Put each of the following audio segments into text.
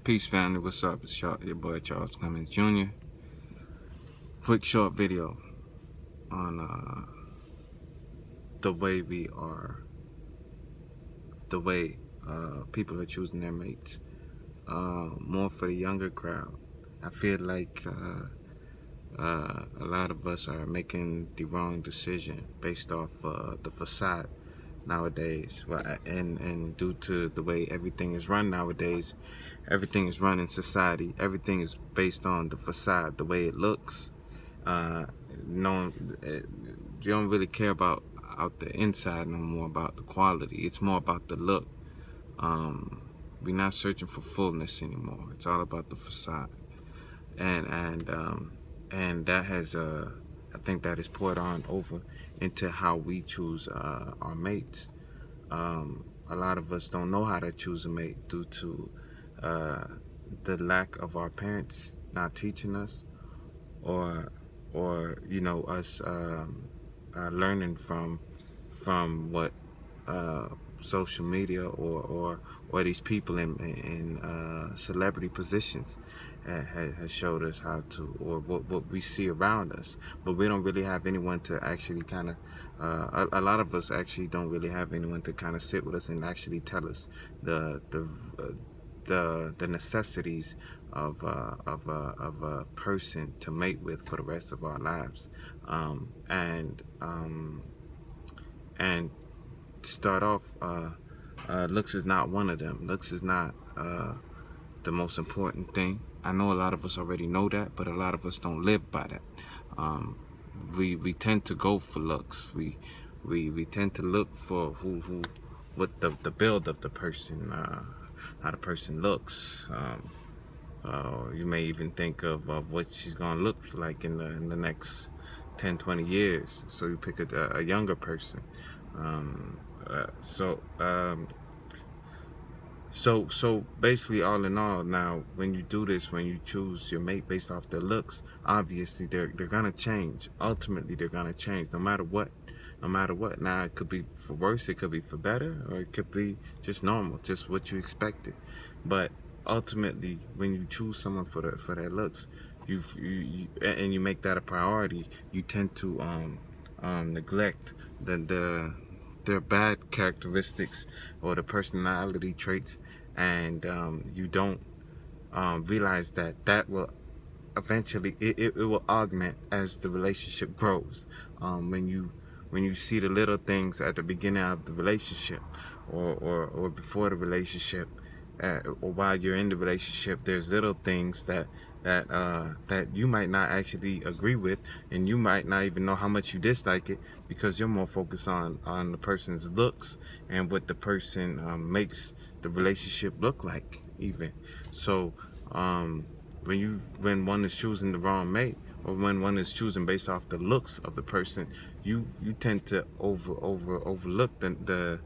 Peace family, what's up? It's your boy Charles Clement Jr. Quick short video on the way people are choosing their mates. More for the younger crowd. I feel like a lot of us are making the wrong decision based off the facade nowadays, and due to the way everything is run nowadays, everything is run in society, everything is based on the facade, the way it looks. No, you don't really care about out the inside no more, about the quality. It's more about the look. We're not searching for fullness anymore. It's all about the facade, and that has I think that is poured on over into how we choose our mates. A lot of us don't know how to choose a mate due to the lack of our parents not teaching us, or you know, us learning from what social media or these people in celebrity positions has showed us how to, or what we see around us. But we don't really have anyone to actually kind of a lot of us actually don't really have anyone to kind of sit with us and actually tell us the necessities of a person to mate with for the rest of our lives. And to start off, looks is not one of them. Looks is not the most important thing. I know a lot of us already know that, but a lot of us don't live by that. We tend to go for looks. We tend to look for what the build of the person, how the person looks. You may even think of what she's gonna look like in the next 10-20 years. So you pick a younger person. So basically, all in all, now when you do this, when you choose your mate based off their looks, obviously they're gonna change. Ultimately, they're gonna change no matter what. No matter what. Now it could be for worse, it could be for better, or it could be just normal, just what you expected. But ultimately, when you choose someone for their looks, and you make that a priority, you tend to neglect their bad characteristics or the personality traits, and you don't realize that will eventually it will augment as the relationship grows. When you see the little things at the beginning of the relationship, or before the relationship, or while you're in the relationship, there's little things that you might not actually agree with, and you might not even know how much you dislike it, because you're more focused on the person's looks and what the person makes the relationship look like even. So when one is choosing the wrong mate, or when one is choosing based off the looks of the person, you tend to overlook the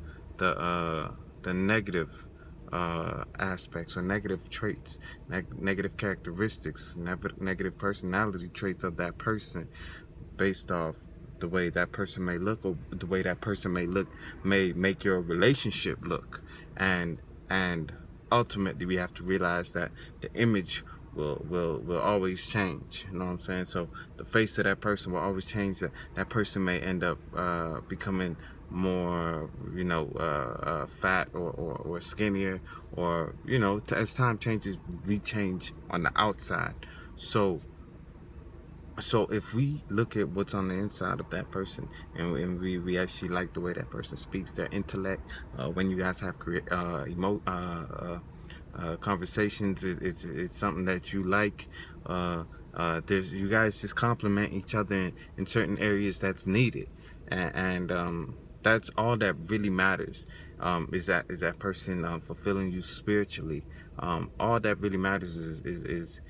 negative aspects or negative traits, negative characteristics, negative personality traits of that person, based off the way that person may look, or the way that person may make your relationship look. And ultimately, we have to realize that the image will always change. You know what I'm saying? So the face of that person will always change. That person may end up becoming more, you know, fat or skinnier, or, you know, as time changes, we change on the outside. So if we look at what's on the inside of that person, and we actually like the way that person speaks, their intellect, when you guys have conversations, it's something that you like. You guys just compliment each other in certain areas that's needed, and that's all that really matters. Is that person fulfilling you spiritually? All that really matters is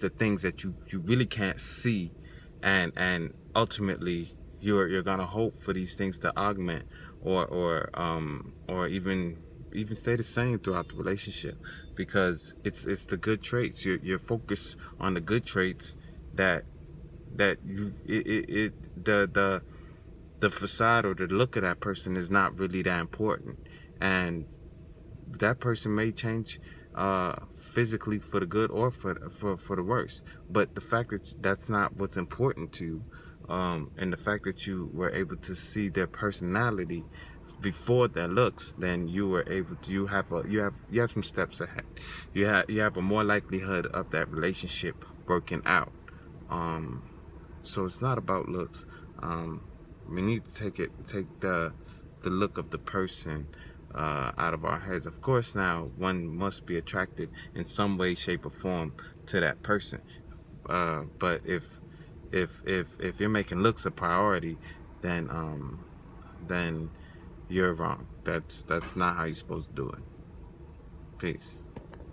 the things that you really can't see, and ultimately you're gonna hope for these things to augment, or even stay the same throughout the relationship, because it's the good traits. You're focused on the good traits that the facade or the look of that person is not really that important, and that person may change physically for the good or for the worse. But the fact that that's not what's important to you, and the fact that you were able to see their personality before their looks, then you were able to, you have some steps ahead. You have a more likelihood of that relationship working out. So it's not about looks. We need to take the look of the person out of our heads. Of course, now one must be attracted in some way, shape, or form to that person. But if you're making looks a priority, then you're wrong. That's not how you're supposed to do it. Peace.